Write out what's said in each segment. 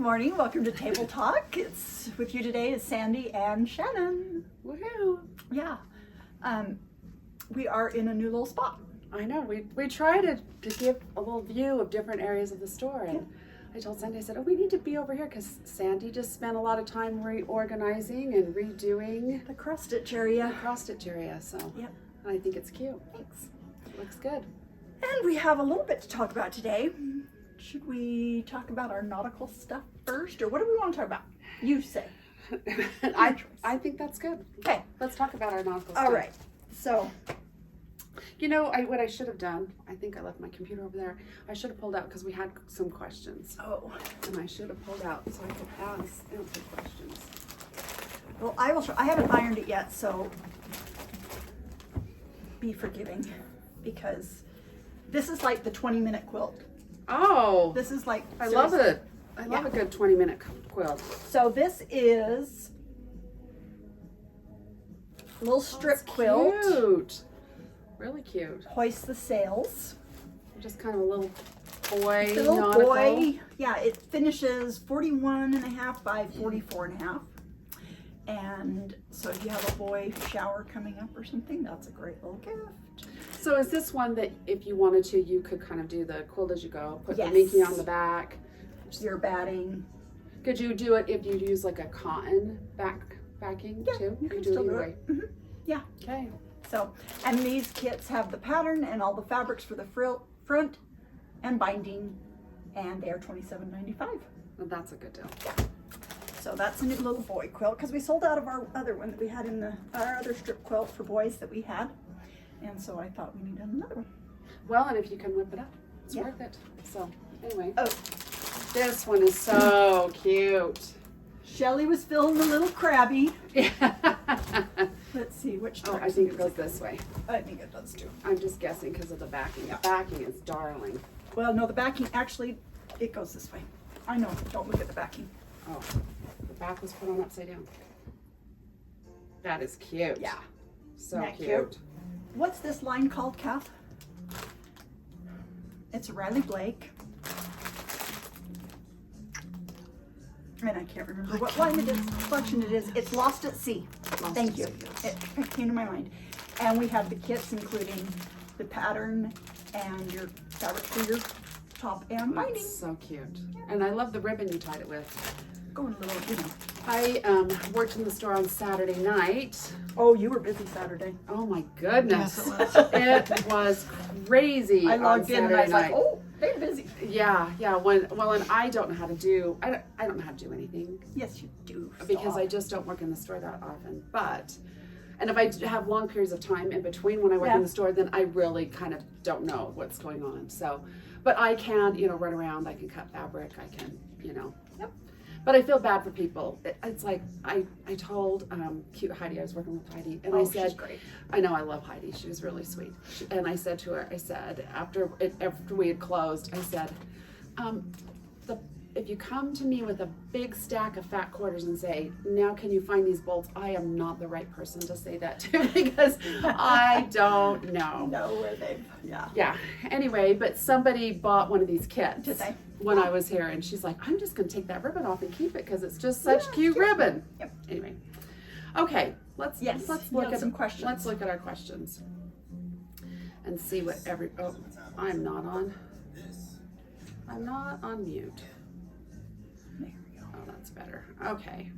morning. Welcome to Table Talk. It's with you today is Sandy and Shannon. Woohoo! Yeah. We are in a new little spot. I know. We try to give a little view of different areas of the store, and I told Sandy, I said, "Oh, we need to be over here," because Sandy just spent a lot of time reorganizing and redoing The cross stitch the area. cross stitch area. So Yep. I think it's cute. Thanks. It looks good. And we have a little bit to talk about today. Should we talk about our nautical stuff first, or what do we want to talk about? You say. I think that's good. Okay. Let's talk about our nautical All stuff. right. So, You know, what I should have done, I think I left my computer over there. I should have pulled out because we had some questions. oh, And I should have pulled out so I could answer questions. well, I will. I haven't ironed it yet, so be forgiving, because this is like the 20-minute quilt. Oh, This is like I love seriously. it. I love Yeah. a good 20-minute quilt. So this is a little strip That's quilt. Cute. Really cute. Hoist the sails. Just kind of a little boy The little nautical. boy. Yeah, it finishes 41.5 by 44.5. And so if you have a boy shower coming up or something, that's a great little gift. So is this one that if you wanted to, you could kind of do the quilt as you go, put Yes. the Mickey on the back? Your batting. Could you do it if you use like a cotton backing Yeah, too? you can do still do either it. Mhm. Yeah. Okay. So, and these kits have the pattern and all the fabrics for the front and binding, and they are $27.95. Well, that's a good deal. So that's a new little boy quilt, because we sold out of our other one that we had in our other strip quilt for boys that we had, and so I thought we needed another one. Well, and if you can whip it up, it's Yeah. worth it. So anyway, Oh, this one is so cute. Shelly was filling the little crabby. Oh, Let's see which. I think it goes this way. I think it does too. I'm just guessing because of the backing. Yeah. The backing is darling. Well, no, the backing actually it goes this way. I know. Don't look at the backing. Oh, the back was put on upside down. That is cute. Yeah. So Isn't that cute. cute? What's this line called, Kath? It's a Riley Blake. And I can't remember what line it is, collection it is. It's Lost at Sea. Lost Thank at you. Sea, yes. It came to my mind. And we have the kits, including the pattern and your fabric for your top and binding. That's so cute. And I love the ribbon you tied it with. Going a little, you know. I worked in the store on Saturday night. Oh, you were busy Saturday. Oh my goodness. Yes, it was. It was crazy. I on logged in and I was Saturday like, night. oh, they're busy. Yeah. And I don't know how to do, I don't know how to do anything Yes, you do. because I Stop. just don't work in the store that often. And if I have long periods of time in between when I work Yeah. in the store, then I really kind of don't know what's going on. So, but I can, run around, I can cut fabric, I can, Yep. But I feel bad for people. It's like, I told cute Heidi, I was working with Heidi, and I Oh, said, she's great. I know I love Heidi. She was really sweet. And I said to her, after we had closed, I said, if you come to me with a big stack of fat quarters and say, now can you find these bolts? I am not the right person to say that to because I don't know. Know where they've, yeah. Yeah. Anyway, but somebody bought one of these kits Did they? when I was here, and she's like, I'm just going to take that ribbon off and keep it because it's just such Yeah, cute cute. ribbon. Yep. Anyway. Okay. Let's Yes, look you have at some questions. Let's look at our questions and see what I'm not on mute. There we go. Oh, that's better. Okay.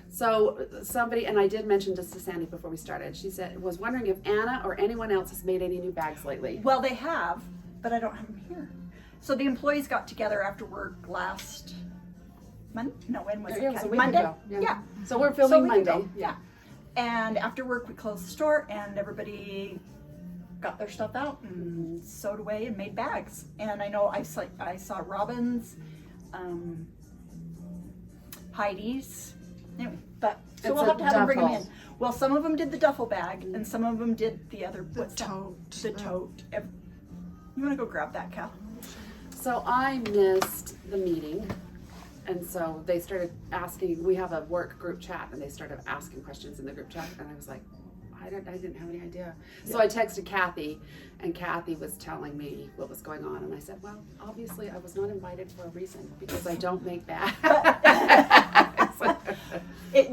So somebody, and I did mention this to Sandy before we started, she was wondering if Anna or anyone else has made any new bags lately. Well, they have, but I don't have them here. So the employees got together after work last Monday. No, when was Yeah, it? it was a Kathy? week Monday? ago. Yeah. So we're So filming a week Monday. ago, yeah. And after work, we closed the store, and everybody got their stuff out and sewed away and made bags. And I know I saw Robin's, Heidi's. Anyway, but so It's we'll a have to have them bring them duffel. in. Well, some of them did the duffel bag, and some of them did the other. The what's that? tote. The tote. You want to go grab that, Cal? So I missed the meeting. And so they started asking, we have a work group chat, and they started asking questions in the group chat. And I was like, I I didn't have any idea. So I texted Kathy, and Kathy was telling me what was going on, and I said, well, obviously I was not invited for a reason, because I don't make bags.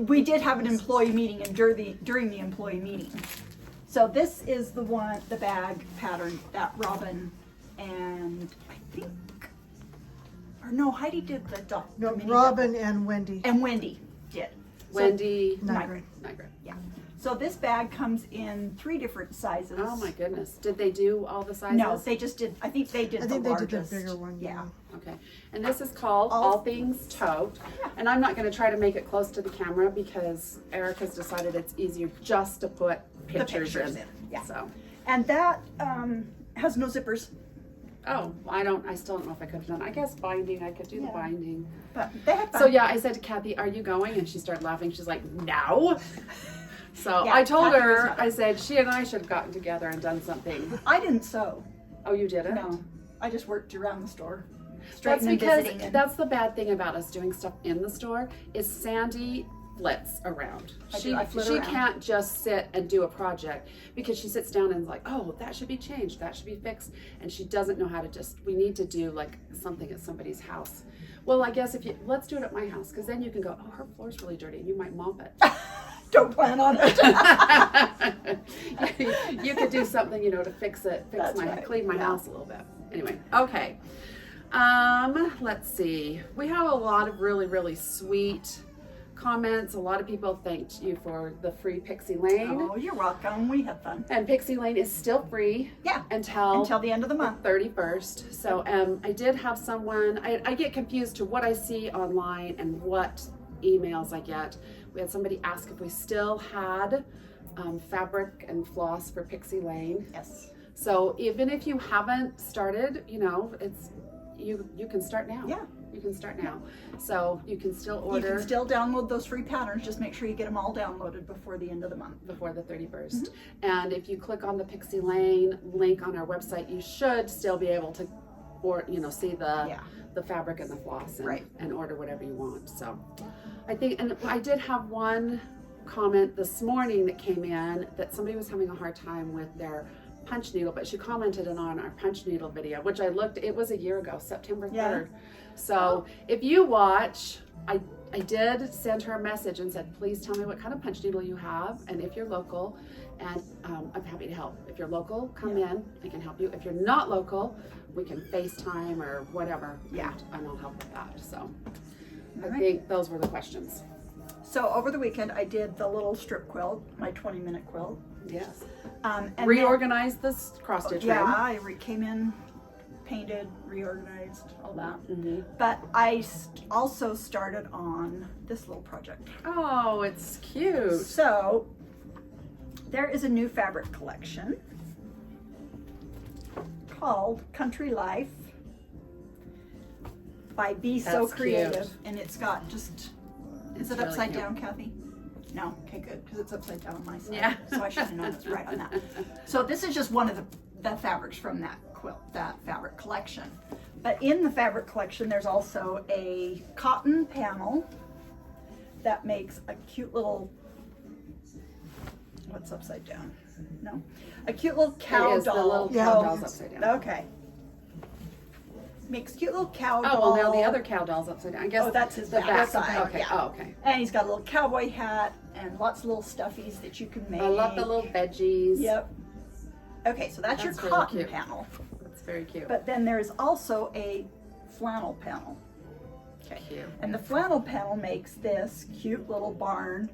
We did have an employee meeting, and during the employee meeting. So this is the bag pattern that Robin and I think, or no, Heidi did the No, mini Robin and Wendy. and Wendy did. Wendy Nygren. Nygren. Yeah. So this bag comes in 3 different sizes. Oh my goodness. Did they do all the sizes? No, they just did. I think they did I the think they largest. did the bigger one. Yeah. Okay. And this is called All Things Tote. And I'm not going to try to make it close to the camera because Erica's decided it's easier just to put pictures in. Yeah. So. And that has no zippers, Oh, I still don't know if I could have done. I guess binding, I could do the Yeah. binding. but they had fun. So yeah, I said to Kathy, are you going? And she started laughing. She's like, no. So Yeah, I told Kathy was her, not- I said, she and I should have gotten together and done something. I didn't sew. Oh, you didn't? No, I just worked around the store. That's Straighten and because visiting and- that's the bad thing about us doing stuff in the store is Sandy flits around. I flit She around. can't just sit and do a project because she sits down and is like, oh, that should be changed, that should be fixed, and she doesn't know how to we need to do like something at somebody's house. Well, I guess let's do it at my house, because then you can go, oh, her floor's really dirty, and you might mop it. Don't plan on it. You could do something, to fix it, That's right. clean my Yeah. house a little bit. Anyway, okay. Let's see. We have a lot of really, really sweet comments. A lot of people thanked you for the free Pixie Lane. Oh, you're welcome. We had fun. And Pixie Lane is still free Yeah. until Until the end of the month. 31st. So I did have someone, I get confused to what I see online and what emails I get. We had somebody ask if we still had fabric and floss for Pixie Lane. Yes. So even if you haven't started, it's you can start now. Yeah. You can start now. So you can still You order can still download those free patterns. Just make sure you get them all downloaded before the end of the month. before the 31st. Mm-hmm. And if you click on the Pixie Lane link on our website, you should still be able to see the fabric and the floss and, Right. and order whatever you want. So I think, and I did have one comment this morning that came in that somebody was having a hard time with their punch needle, but she commented on our punch needle video, which I looked, it was a year ago, September 3rd. Yeah. So if you watch, I did send her a message and said, please tell me what kind of punch needle you have and if you're local, and I'm happy to help. If you're local, come in, I can help you. If you're not local, we can FaceTime or whatever. Yeah. And I'll help with that. So I right. think those were the questions. So over the weekend, I did the little strip quilt, my 20-minute quilt. Yes. And Reorganize this cross stitch then, yeah, ring. I came in, painted, reorganized, all that. Mm-hmm. But I also started on this little project. Oh, it's cute. So there is a new fabric collection called Country Life by Be So That's Creative, cute. and it's got just. Is it really upside cute. down, Kathy? No. Okay, good, because it's upside down on my side. Yeah. So I should have known it's right on that. So this is just one of the fabrics from that quilt, that fabric collection. But in the fabric collection, there's also a cotton panel that makes a cute little. What's upside down? No, a cute little cow It is, doll. the little Yeah. cow doll's upside down. Okay. Makes cute little cow Oh, doll. well, now the other cow doll's upside down. I guess Oh, that's his the back back side, Okay. yeah. Oh, okay. And he's got a little cowboy hat and lots of little stuffies that you can make. I love the little veggies. Yep. Okay, so that's your That's really cotton cute. panel. It's very cute. But then there's also a flannel panel. Okay. Cute. And the flannel panel makes this cute little barn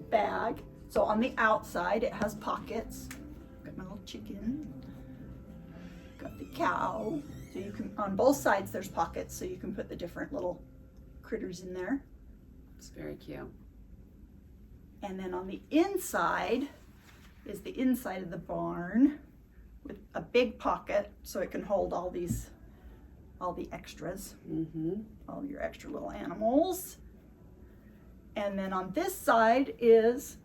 bag. So on the outside it has pockets. Got my little chicken. Got the cow. So you can, on both sides there's pockets so you can put the different little critters in there. It's very cute. And then on the inside is the inside of the barn with a big pocket so it can hold all the extras, Mm-hmm. all your extra little animals. And then on this side is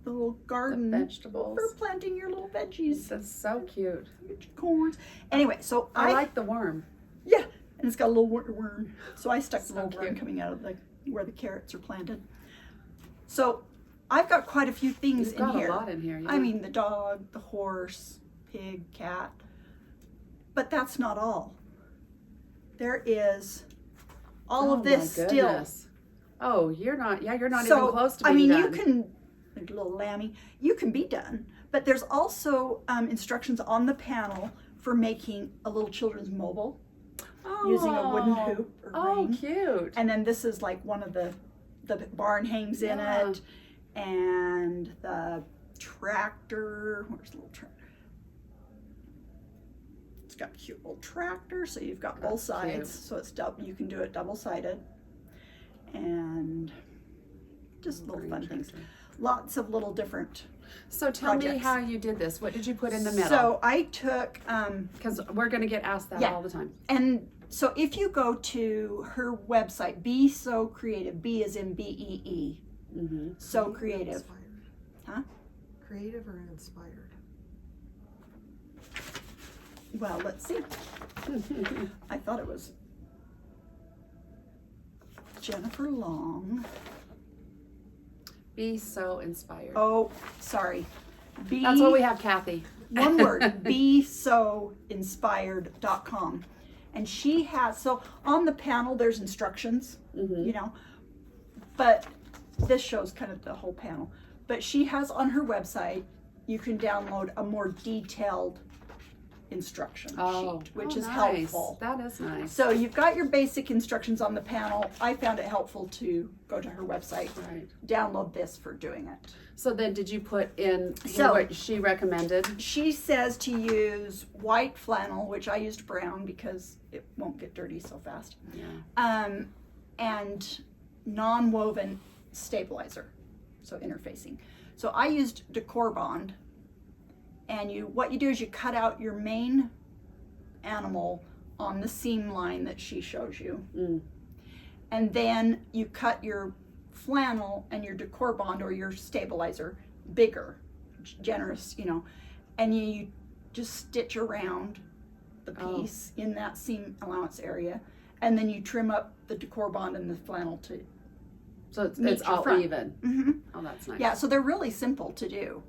the little garden The vegetables. for planting your little veggies, That's so cute. your corns. Anyway, so I like the worm. yeah, and it's got a little worm. So I stuck the So little worm cute. coming out of where the carrots are planted. So I've got quite a few things You've in got here. a lot in here. Yeah. I mean, the dog, the horse, pig, cat. But that's not all. There is all of this my still. goodness. Oh, you're not even close to I being mean, done. you can, little lammy, you can be done. But there's also instructions on the panel for making a little children's mobile using a wooden hoop or ring. Cute. And then this is like one of the barn hangs in Yeah. it, and the tractor. Where's the little tractor? It's got a cute little tractor, so you've got both sides. cute. So it's you can do it double-sided, and just little fun things. Lots of little different. So tell me projects. how you did this. What did you put in the middle? So I took Because we're going to get asked that Yeah. all the time. and so if you go to her website, Be So Creative, B is in BEE, Mm-hmm. So Creative or Creative. inspired? Huh? Creative or inspired? Well, let's see. I thought it was Jennifer Long. Be so inspired. Oh, sorry. That's what we have, Kathy. One word, besoinspired.com. And she has, so on the panel there's instructions, Mm-hmm. you know, but this shows kind of the whole panel. But she has on her website, you can download a more detailed instruction sheet, which is nice. helpful. That is nice. So you've got your basic instructions on the panel. I found it helpful to go to her website, Right. download this for doing it. So then did you put in So- what she recommended? She says to use white flannel, which I used brown because it won't get dirty so fast, Yeah. and non-woven stabilizer, so interfacing. So I used Decor Bond, and what you do is you cut out your main animal on the seam line that she shows you, and then you cut your flannel and your Decor Bond or your stabilizer bigger, generous, you know, and you just stitch around the piece in that seam allowance area, and then you trim up the Decor Bond and the flannel to So it's meet your all front. even. Mm-hmm. Oh, that's nice. Yeah, so they're really simple to do.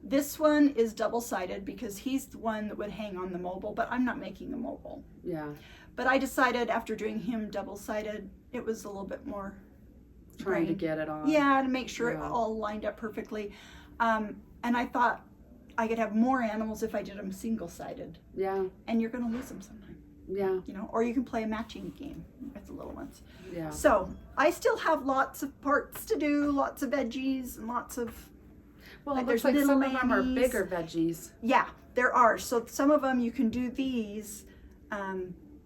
This one is double-sided because he's the one that would hang on the mobile, but I'm not making the mobile. Yeah. But I decided after doing him double-sided, it was a little bit more Trying to brain. get it on. Yeah, to make sure it Yeah. all lined up perfectly. And I thought I could have more animals if I did them single-sided, Yeah. and you're going to lose them sometime, Yeah. you know, or you can play a matching game with the little ones. Yeah. So I still have lots of parts to do, lots of veggies, and lots of, Well, like it looks there's like little some of them are lammies. bigger veggies. yeah, there are. So some of them you can do these,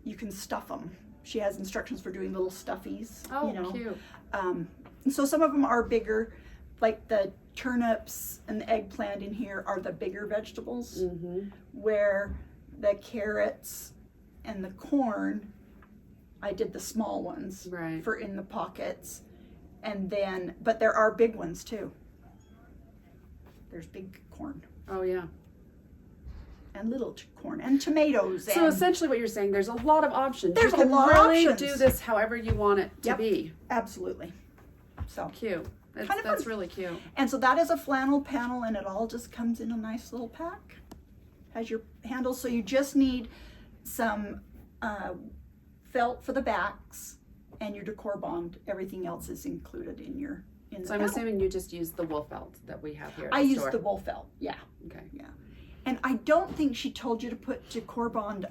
you can stuff them. She has instructions for doing little stuffies, Oh, you know. cute. And so some of them are bigger, like the turnips and the eggplant in here are the bigger vegetables, Mm-hmm. where the carrots and the corn, I did the small ones Right. for in the pockets. And then, but there are big ones too. There's big corn Oh, yeah. and little corn and tomatoes. So and essentially what you're saying, there's a lot of options. There's you a can lot of really options. do this however you want it to Yep. be. absolutely. So, Cute. Kind of That's fun. really cute. and so that is a flannel panel, and it all just comes in a nice little pack. Has your handles, so you just need some felt for the backs and your Decor Bond. Everything else is included in your in the So I'm panel. assuming you just use the wool felt that we have here at I the used store. the wool felt, yeah. Okay. And I don't think she told you to put Decor Bond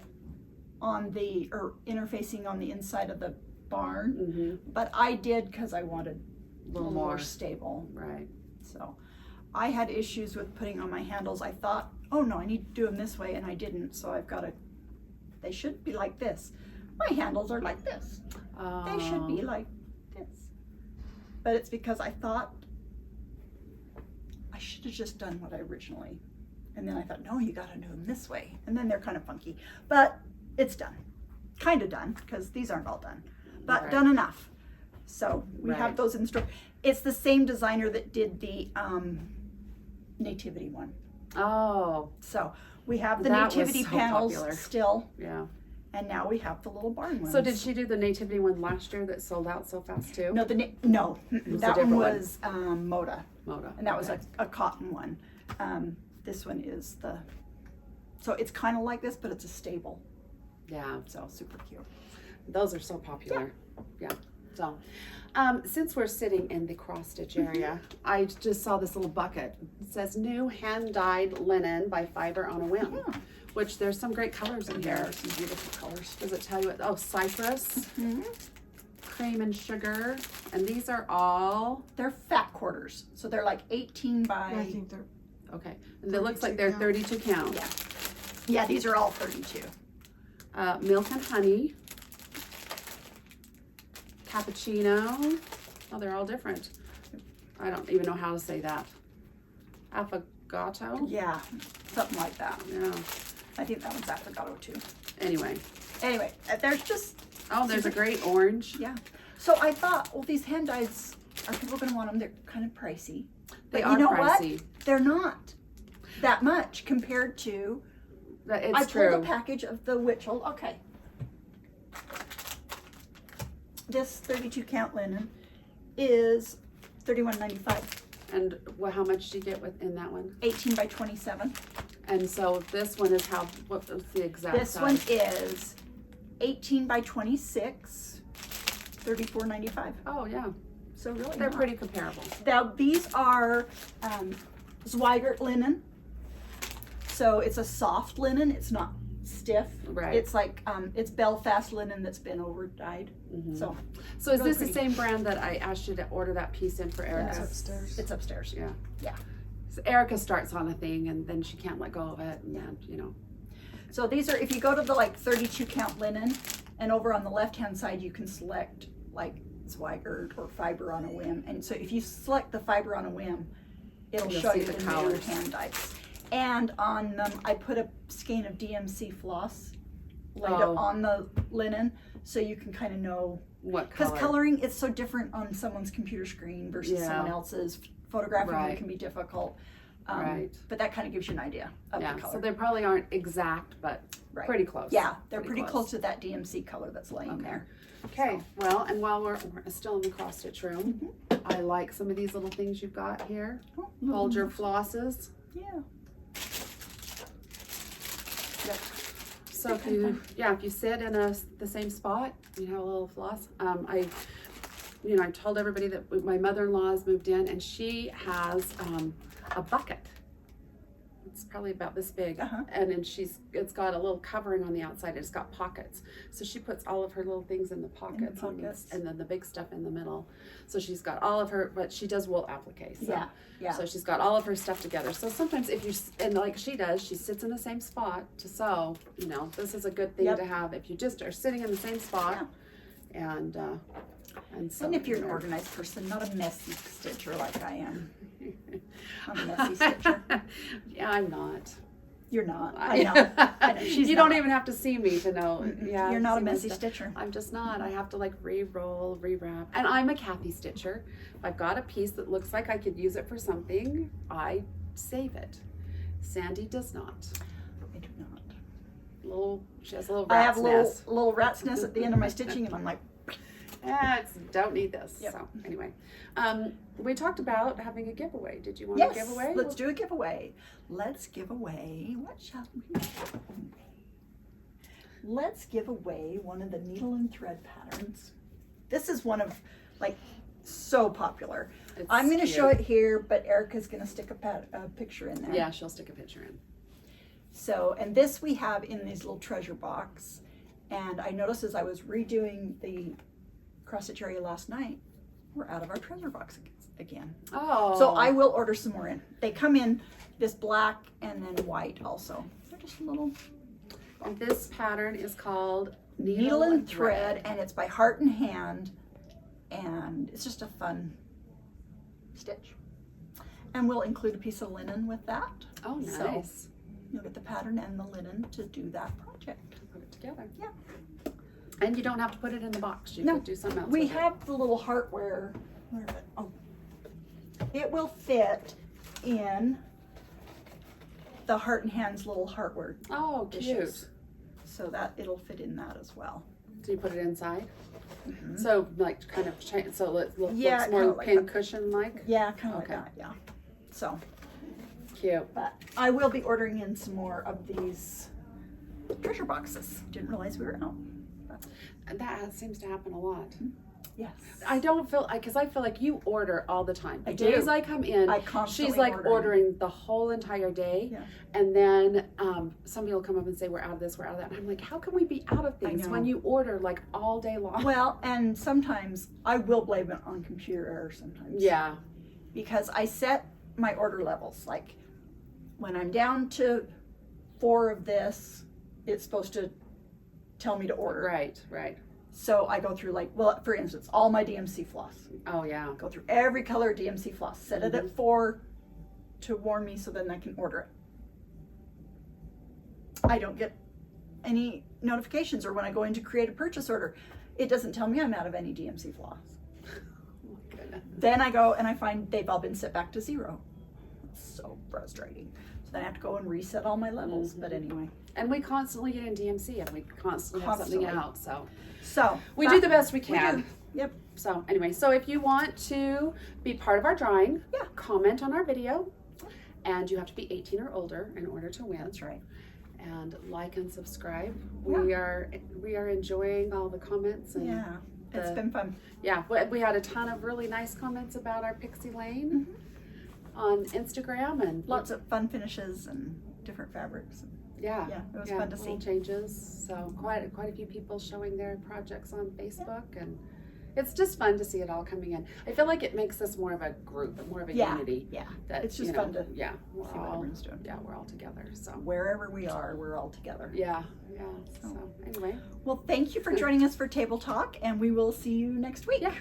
on the, or interfacing on the inside of the barn, Mm-hmm. but I did because I wanted A a little little more more. stable. Right. So I had issues with putting on my handles. I thought, oh no, I need to do them this way, and I didn't. So I've got to, they should be like this. My handles are like this. They should be like this. But it's because I thought I should have just done what I originally. And then I thought, no, you got to do them this way. And then they're kind of funky. But it's done. Kind of done, because these aren't all done. But Right. done enough. So we have Right. those It's the same designer that did the nativity one. Oh, So we have the That was nativity so panels popular. still. yeah. And now we have the little barn ones. So did she do the nativity one last year that sold out so fast too? No, no, was a that one different one. was Moda, Moda. and that was okay. a cotton one. This one is so it's kind of like this, but it's a stable. Yeah, So super cute. those are so popular. Yeah. So, since we're sitting in the cross stitch area, I just saw this little bucket. It says new hand dyed linen by Fiber on a Whim, Yeah. which there's some great colors in There here. are some beautiful colors. Does it tell you what? Oh, cypress, Mhm. cream and sugar, and these are all They're fat quarters, so they're like 18 by. I think they're, okay. And it looks like they're 32 32 count. Yeah. Yeah, these are all 32. Milk and honey, cappuccino. Oh, they're all different. I don't even know how to say that. Affogato. Yeah, something like that. Yeah. I think that one's affogato too. Anyway. Anyway, there's just, Oh, there's a great orange. yeah. So I thought, well, these hand dyes, are people going to want them? They're kind of pricey. They But are you know pricey. what? They're not that much compared to, It's I true. pulled a package of the Witchell. Okay. This 32 count linen is $31.95, And how much do you get within that one? 18 by 27. And so this one is what's the exact This size? one is 18 by 26, $34.95. Oh, yeah. So really, They're not. pretty comparable. Now these are Zweigart linen. So it's a soft linen. It's not stiff. Right. It's like it's Belfast linen that's been over dyed. Mhm. So So is really this pretty. the same brand that I asked you to order that piece in for Erica? it's upstairs. it's upstairs. Yeah. Yeah. So Erica starts on a thing and then she can't let go of it, and Yeah. then, you know. So these are, if you go to the like 32 count linen, and over on the left hand side you can select like Zweigart or Fiber on a Whim. And so if you select the Fiber on a Whim, it'll You'll show see you the the new colors. hand dyes. And on them, I put a skein of DMC floss laid Oh. up on the linen, so you can kind of know, What because color? coloring is so different on someone's computer screen versus Yeah. someone else's. Photographing them Right. can be difficult. Right. But that kind of gives you an idea of Yeah, the color. so they probably aren't exact, but Right. pretty close. Yeah, they're pretty close to that DMC color that's laying Okay. there. Okay, well, and while we're still in the cross stitch room, Mm-hmm. I like some of these little things you've got here. Oh, Hold your flosses. Yeah. Yep. So if you sit in the same spot, you have a little floss. I told everybody that my mother-in-law has moved in and she has a bucket. It's probably about this big, Uh-huh. and then it's got a little covering on the outside. It's got pockets, so she puts all of her little things in the pockets, pockets. and then the big stuff in the middle. So she's got all of her, but she does wool applique. So, Yeah. So she's got all of her stuff together. So sometimes and like she does, she sits in the same spot to sew. You know, this is a good thing Yep. to have if you just are sitting in the same spot, and so. And if you're an organized person, not a messy stitcher like I am. I'm a messy stitcher. Yeah, I'm not. You're not. I know. I know. She's You don't not. even have to see me to know. Mm-mm. Yeah, You're not a see my messy stuff. stitcher. I'm just not. I have to like re-roll, rewrap. And I'm a Kathy stitcher. If I've got a piece that looks like I could use it for something, I save it. Sandy does not. I do not. She has a little I rat's have nest. little rat's nest at the end of my stitching, and I'm like, Don't need this. Yep. So anyway, we talked about having a giveaway. Did you want yes, to give away? let's do a giveaway. Let's give away, what shall we give away? Let's give away one of the needle and thread patterns. This is one of, like, so popular. It's I'm going to show cute. it here, but Erica's going to stick a picture in there. Yeah, she'll stick a picture in. So, and this we have in these little treasure box. And I noticed as I was redoing the cross stitch area last night, we're out of our treasure box again. Oh. So I will order some more in. They come in this black and then white also. They're just little And this pattern is called needle and thread, and it's by Heart and Hand, and it's just a fun stitch. And we'll include a piece of linen with that. Oh, So nice. you'll get the pattern and the linen to do that project. Put it together. Yeah. And you don't have to put it in the box. You No, could do something else. We with it. have the little heartware. Where is it? Oh, it will fit in the Heart and Hand's little heartware Oh, cute. dishes. so that it'll fit in that as well. Do you put it inside? Mhm. So like kind of so it Yeah, looks more kinda like pin that. cushion like. Yeah, kind of Okay. like that, yeah. So, Cute. but I will be ordering in some more of these treasure boxes. Didn't realize we were out. And that seems to happen a lot. Yes. I don't feel because I feel like you order all the time. The I do. days I come in, I constantly she's like ordering. ordering the whole entire day. Yeah. And then somebody will come up and say, we're out of this, we're out of that. And I'm like, how can we be out of things know. when you order like all day long? Well, and sometimes I will blame it on computer error sometimes. Yeah. Because I set my order levels. Like when I'm down to 4 of this, it's supposed to tell me to order. Right, right. So I go through like, well, for instance, all my DMC floss. Oh, yeah. Go through every color DMC floss. Set it at 4 to warn me so then I can order it. I don't get any notifications, or when I go in to create a purchase order, it doesn't tell me I'm out of any DMC floss. Oh, my goodness. Then I go and I find they've all been set back to 0. It's so frustrating. So then I have to go and reset all my levels. But anyway. And we constantly get in DMC and we constantly have Constantly. something out. So So we do the best we we can. do. Yep. So anyway, so if you want to be part of our drawing, Yeah. comment on our video. And you have to be 18 or older in order to win. That's right. And like and subscribe. We are enjoying all the comments and Yeah. It's been fun. yeah, we had a ton of really nice comments about our Pixie Lane on Instagram and Lots of fun finishes and different fabrics. yeah, Yeah, it was fun to little see. changes. So quite a few people showing their projects on Facebook and it's just fun to see it all coming in. I feel like it makes us more of a group, more of a Yeah. unity. Yeah. That, It's just you know, fun to yeah, we're see what all everyone's doing. yeah, we're all together. So Wherever we are, we're all together. yeah. So anyway, Well, thank you for joining us for Table Talk, and we will see you next week. Yeah.